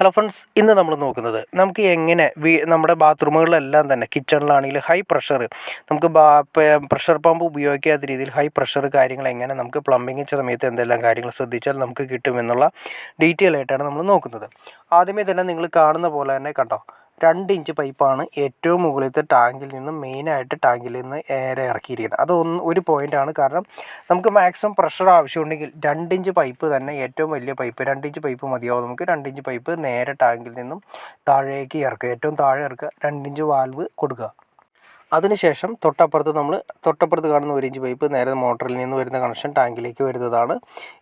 Hello friends, ഇന്ന് നമ്മൾ നോക്കുന്നത് നമുക്ക് എങ്ങനെ നമ്മുടെ ബാത്റൂമുകളിലെല്ലാം തന്നെ കിച്ചണിലാണെങ്കിൽ ഹൈ പ്രഷർ നമുക്ക് പ്രഷർ പമ്പ് ഉപയോഗിക്കാത്ത രീതിയിൽ ഹൈ പ്രഷർ കാര്യങ്ങൾ എങ്ങനെ നമുക്ക് പ്ലംബിങ് സമയത്ത് എന്തെല്ലാം കാര്യങ്ങൾ ശ്രദ്ധിച്ചാൽ നമുക്ക് കിട്ടുമെന്നുള്ള ഡീറ്റെയിൽ ആയിട്ടാണ് നമ്മൾ നോക്കുന്നത്. ആദ്യമേ തന്നെ നിങ്ങൾ കാണുന്ന പോലെ തന്നെ കണ്ടോ, 2 ഇഞ്ച് പൈപ്പാണ് ഏറ്റവും മുകളിലത്തെ ടാങ്കിൽ നിന്നും മെയിനായിട്ട് ടാങ്കിൽ നിന്ന് നേരെ ഇറക്കിയിരിക്കുന്നത്. ഒരു പോയിൻ്റാണ്. കാരണം നമുക്ക് മാക്സിമം പ്രഷർ ആവശ്യമുണ്ടെങ്കിൽ 2 ഇഞ്ച് പൈപ്പ് തന്നെ ഏറ്റവും വലിയ പൈപ്പ് 2 ഇഞ്ച് പൈപ്പ് മതിയാവും. നമുക്ക് 2 ഇഞ്ച് പൈപ്പ് നേരെ ടാങ്കിൽ നിന്നും താഴേക്ക് ഇറക്കുക, ഏറ്റവും താഴെ ഇറക്കുക, 2 ഇഞ്ച് വാൽവ് കൊടുക്കുക. അതിനുശേഷം തൊട്ടപ്പുറത്ത് കാണുന്ന 1 ഇഞ്ച് പൈപ്പ് നേരെ മോട്ടറിൽ നിന്ന് വരുന്ന കണക്ഷൻ ടാങ്കിലേക്ക് വരുന്നതാണ്.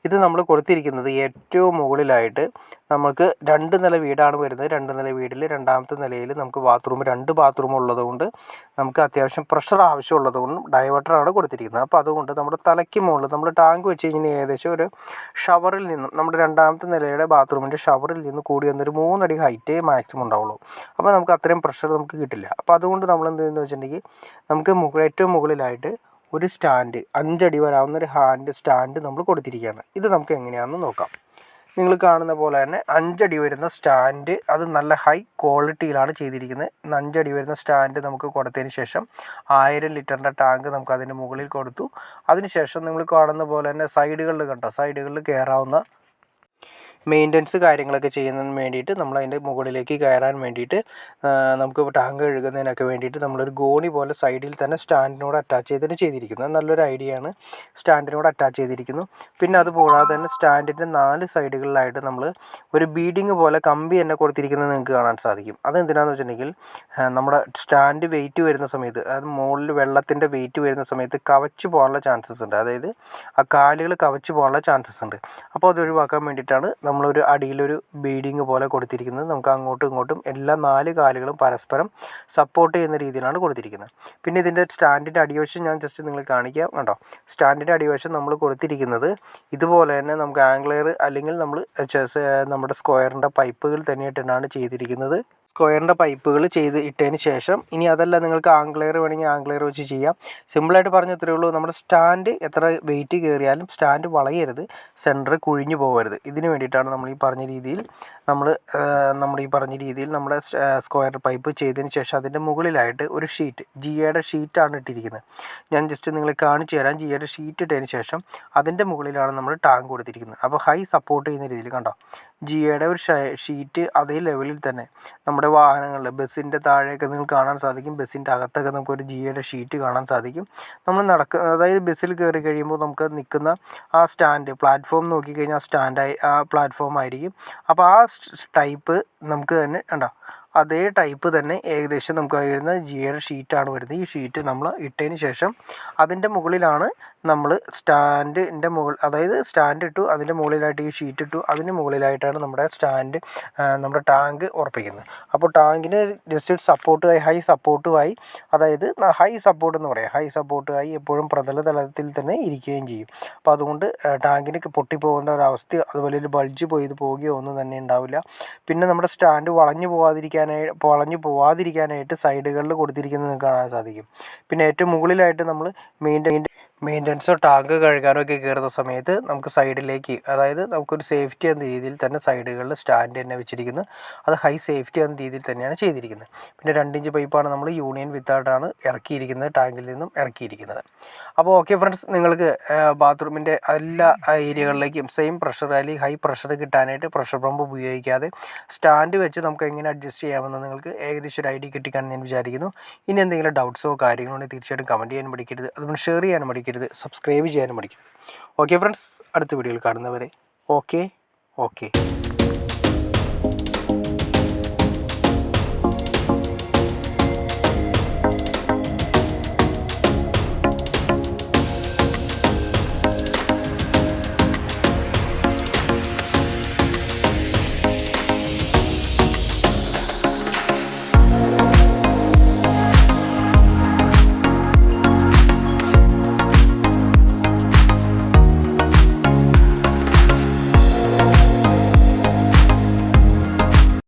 ഇത് നമ്മൾ കൊടുത്തിരിക്കുന്നത് ഏറ്റവും മുകളിലായിട്ട്. നമുക്ക് 2 നില വീടാണ് വരുന്നത്. 2 നില വീടിൽ രണ്ടാമത്തെ നിലയിൽ നമുക്ക് 2 ബാത്റൂം ഉള്ളതുകൊണ്ട് നമുക്ക് അത്യാവശ്യം പ്രഷർ ആവശ്യമുള്ളതുകൊണ്ടും ഡൈവേർട്ടറാണ് കൊടുത്തിരിക്കുന്നത്. അപ്പോൾ അതുകൊണ്ട് നമ്മുടെ തലയ്ക്ക് മുകളിൽ നമ്മൾ ടാങ്ക് വെച്ച് കഴിഞ്ഞാൽ ഏകദേശം ഒരു ഷവറിൽ നിന്നും നമ്മുടെ രണ്ടാമത്തെ നിലയുടെ ബാത്റൂമിൻ്റെ ഷവറിൽ നിന്ന് കൂടി വന്നൊരു 3 അടി ഹൈറ്റേ മാക്സിമം ഉണ്ടാവുള്ളൂ. അപ്പോൾ നമുക്ക് അത്രയും പ്രഷർ നമുക്ക് കിട്ടില്ല. അപ്പോൾ അതുകൊണ്ട് നമ്മൾ എന്തെന്ന് വെച്ചിട്ടുണ്ടെങ്കിൽ നമുക്ക് ഏറ്റവും മുകളിലായിട്ട് ഒരു സ്റ്റാൻഡ് 5 അടി വരാവുന്ന ഒരു ഹാൻഡ് സ്റ്റാൻഡ് നമ്മൾ കൊടുത്തിരിക്കുകയാണ്. ഇത് നമുക്ക് എങ്ങനെയാണെന്ന് നോക്കാം. നിങ്ങൾ കാണുന്ന പോലെ തന്നെ 5 അടി വരുന്ന സ്റ്റാൻഡ്, അത് നല്ല ഹൈ ക്വാളിറ്റിയിലാണ് ചെയ്തിരിക്കുന്നത്. 5 അടി വരുന്ന സ്റ്റാൻഡ് നമുക്ക് കൊടുത്തതിന് ശേഷം 1000 ലിറ്ററിൻ്റെ ടാങ്ക് നമുക്ക് അതിൻ്റെ മുകളിൽ കൊടുത്തു. അതിനുശേഷം നിങ്ങൾ കാണുന്ന പോലെ തന്നെ സൈഡുകളിൽ കയറാവുന്ന മെയിൻ്റനൻസ് കാര്യങ്ങളൊക്കെ ചെയ്യുന്നതിന് വേണ്ടിയിട്ട് നമ്മൾ അതിൻ്റെ മുകളിലേക്ക് കയറാൻ വേണ്ടിയിട്ട് നമുക്ക് ടാങ്ക് കഴുകുന്നതിനൊക്കെ വേണ്ടിയിട്ട് നമ്മളൊരു ഗോണി പോലെ സൈഡിൽ തന്നെ സ്റ്റാൻഡിനോട് അറ്റാച്ച് ചെയ്തിരിക്കുന്നു. നല്ലൊരു ഐഡിയ ആണ്. സ്റ്റാൻഡിനോട് അറ്റാച്ച് ചെയ്തിരിക്കുന്നു. പിന്നെ അതുകൂടാതെ തന്നെ സ്റ്റാൻഡിൻ്റെ 4 സൈഡുകളിലായിട്ട് നമ്മൾ ഒരു ബീഡിങ് പോലെ കമ്പി തന്നെ കൊടുത്തിരിക്കുന്നത് നിങ്ങൾക്ക് കാണാൻ സാധിക്കും. അതെന്തിനാണെന്ന് വെച്ചിട്ടുണ്ടെങ്കിൽ നമ്മുടെ സ്റ്റാൻഡ് വെയിറ്റ് വരുന്ന സമയത്ത്, അതായത് മുകളിൽ വെള്ളത്തിൻ്റെ വെയിറ്റ് വരുന്ന സമയത്ത് കവച്ച് പോകാനുള്ള ചാൻസസ് ഉണ്ട്. അതായത് ആ കാലുകൾ കവച്ച് പോകാനുള്ള ചാൻസസ് ഉണ്ട്. അപ്പോൾ അത് ഒഴിവാക്കാൻ വേണ്ടിയിട്ടാണ് നമ്മളൊരു അടിയിലൊരു ബീഡിങ് പോലെ കൊടുത്തിരിക്കുന്നത്. നമുക്ക് അങ്ങോട്ടും ഇങ്ങോട്ടും എല്ലാ 4 കാലുകളും പരസ്പരം സപ്പോർട്ട് ചെയ്യുന്ന രീതിയിലാണ് കൊടുത്തിരിക്കുന്നത്. പിന്നെ ഇതിൻ്റെ സ്റ്റാൻഡിൻ്റെ അടിവശം ഞാൻ ജസ്റ്റ് നിങ്ങൾ കാണിക്കാം. കേട്ടോ, സ്റ്റാൻഡിൻ്റെ അടിവശം നമ്മൾ കൊടുത്തിരിക്കുന്നത് ഇതുപോലെ തന്നെ നമുക്ക് ആംഗ്ലെയർ അല്ലെങ്കിൽ നമ്മുടെ സ്ക്വയറിൻ്റെ പൈപ്പുകൾ തന്നെയായിട്ടാണ് ചെയ്തിരിക്കുന്നത്. സ്ക്വയറിൻ്റെ പൈപ്പുകൾ ഇട്ടതിന് ശേഷം ഇനി അതല്ല നിങ്ങൾക്ക് ആംഗ്ലെയർ വേണമെങ്കിൽ ആംഗ്ലെയർ വെച്ച് ചെയ്യാം. സിമ്പിളായിട്ട് പറഞ്ഞ ഇത്രയേ ഉള്ളൂ. നമ്മുടെ സ്റ്റാൻഡ് എത്ര വെയിറ്റ് കയറിയാലും സ്റ്റാൻഡ് വളയരുത്, സെൻറ്റർ കുഴിഞ്ഞു പോകരുത്. ഇതിന് വേണ്ടിയിട്ടാണ് നമ്മൾ ഈ പറഞ്ഞ രീതിയിൽ നമ്മുടെ സ്ക്വയർ പൈപ്പ് ചെയ്തതിന് ശേഷം അതിൻ്റെ മുകളിലായിട്ട് ഒരു ഷീറ്റ്, ജിയുടെ ഷീറ്റാണ് ഇട്ടിരിക്കുന്നത്. ഞാൻ ജസ്റ്റ് നിങ്ങളെ കാണിച്ചു തരാം. ജിയുടെ ഷീറ്റ് ഇട്ടതിന് ശേഷം അതിൻ്റെ മുകളിലാണ് നമ്മൾ ടാങ്ക് കൊടുത്തിരിക്കുന്നത്. അപ്പോൾ ഹൈ സപ്പോർട്ട് ചെയ്യുന്ന രീതിയിൽ കണ്ടോ, ജിയുടെ ഒരു ഷീറ്റ് അതേ ലെവലിൽ തന്നെ നമ്മുടെ വാഹനങ്ങളിൽ ബസ്സിൻ്റെ താഴെയൊക്കെ നിങ്ങൾക്ക് കാണാൻ സാധിക്കും. ബസ്സിൻ്റെ അകത്തൊക്കെ നമുക്കൊരു ജിയുടെ ഷീറ്റ് കാണാൻ സാധിക്കും. നമ്മൾ അതായത് ബസ്സിൽ കയറി കഴിയുമ്പോൾ നമുക്ക് നിൽക്കുന്ന ആ സ്റ്റാൻഡ് പ്ലാറ്റ്ഫോം നോക്കിക്കഴിഞ്ഞാൽ ആ പ്ലാറ്റ്ഫോം ആയിരിക്കും. അപ്പോൾ ആ ടൈപ്പ് നമുക്ക് തന്നെ ഉണ്ടോ, അതേ ടൈപ്പ് തന്നെ ഏകദേശം നമുക്ക് വരുന്ന ജിയുടെ ഷീറ്റാണ് വരുന്നത്. ഈ ഷീറ്റ് നമ്മൾ ഇട്ടതിന് ശേഷം അതിൻ്റെ മുകളിലാണ് നമ്മൾ അതായത് സ്റ്റാൻഡ് ഇട്ടു, അതിൻ്റെ മുകളിലായിട്ട് ഈ ഷീറ്റ് ഇട്ടു, അതിൻ്റെ മുകളിലായിട്ടാണ് നമ്മുടെ ടാങ്ക് ഉറപ്പിക്കുന്നത്. അപ്പോൾ ടാങ്കിന് ജസ്റ്റ് സപ്പോർട്ടുമായി ഹൈ സപ്പോർട്ടുമായി, അതായത് ഹൈ സപ്പോർട്ട് എന്ന് പറയാം, ഹൈ സപ്പോർട്ടുമായി എപ്പോഴും പ്രതല തലത്തിൽ തന്നെ ഇരിക്കുകയും ചെയ്യും. അപ്പോൾ അതുകൊണ്ട് ടാങ്കിന് പൊട്ടിപ്പോകേണ്ട ഒരവസ്ഥയോ അതുപോലെ ഒരു ബൾജ് പോവുകയോ ഒന്നും തന്നെ ഉണ്ടാവില്ല. പിന്നെ നമ്മുടെ സ്റ്റാൻഡ് വളഞ്ഞു പോവാതിരിക്കാനായിട്ട് സൈഡുകളിൽ കൊടുത്തിരിക്കുന്നത് നിങ്ങൾക്ക് കാണാൻ സാധിക്കും. പിന്നെ ഏറ്റവും മുകളിലായിട്ട് നമ്മൾ മെയിൻ്റനൻസോ ടാങ്ക് കഴുകാനോ ഒക്കെ കയറുന്ന സമയത്ത് നമുക്ക് സൈഡിലേക്ക്, അതായത് നമുക്കൊരു സേഫ്റ്റി എന്ന രീതിയിൽ തന്നെ സൈഡുകളിൽ സ്റ്റാൻഡ് തന്നെ വെച്ചിരിക്കുന്നു. അത് ഹൈ സേഫ്റ്റി എന്ന രീതിയിൽ തന്നെയാണ് ചെയ്തിരിക്കുന്നത്. പിന്നെ 2 ഇഞ്ച് പൈപ്പാണ് നമ്മൾ യൂണിയൻ വിത്തായിട്ടാണ് ഇറക്കിയിരിക്കുന്നത്, ടാങ്കിൽ നിന്നും ഇറക്കിയിരിക്കുന്നത്. അപ്പോൾ ഓക്കെ ഫ്രണ്ട്സ്, നിങ്ങൾക്ക് ബാത്റൂമിൻ്റെ എല്ലാ ഏരിയകളിലേക്കും സെയിം പ്രഷർ അല്ലെങ്കിൽ ഹൈ പ്രഷർ കിട്ടാനായിട്ട് പ്രഷർ പമ്പ് ഉപയോഗിക്കാതെ സ്റ്റാൻഡ് വെച്ച് നമുക്ക് എങ്ങനെ അഡ്ജസ്റ്റ് ചെയ്യാമെന്ന് നിങ്ങൾക്ക് ഏകദേശം ഒരു ഐഡിയ കിട്ടിക്കാണെന്ന് ഞാൻ വിചാരിക്കുന്നു. ഇനി എന്തെങ്കിലും ഡൗട്ട്സോ കാര്യങ്ങളോ ഉണ്ടെങ്കിൽ തീർച്ചയായിട്ടും കമൻറ്റ് ചെയ്യാനും മടിക്കരുത്. അതുകൊണ്ട് ഷെയർ ചെയ്യാനും മടിക്കരുത്, സബ്സ്ക്രൈബ് ചെയ്യാനും മടിക്കരുത്. ഓക്കെ ഫ്രണ്ട്സ്, അടുത്ത വീഡിയോയിൽ കാണുന്നവരെ ഓക്കെ.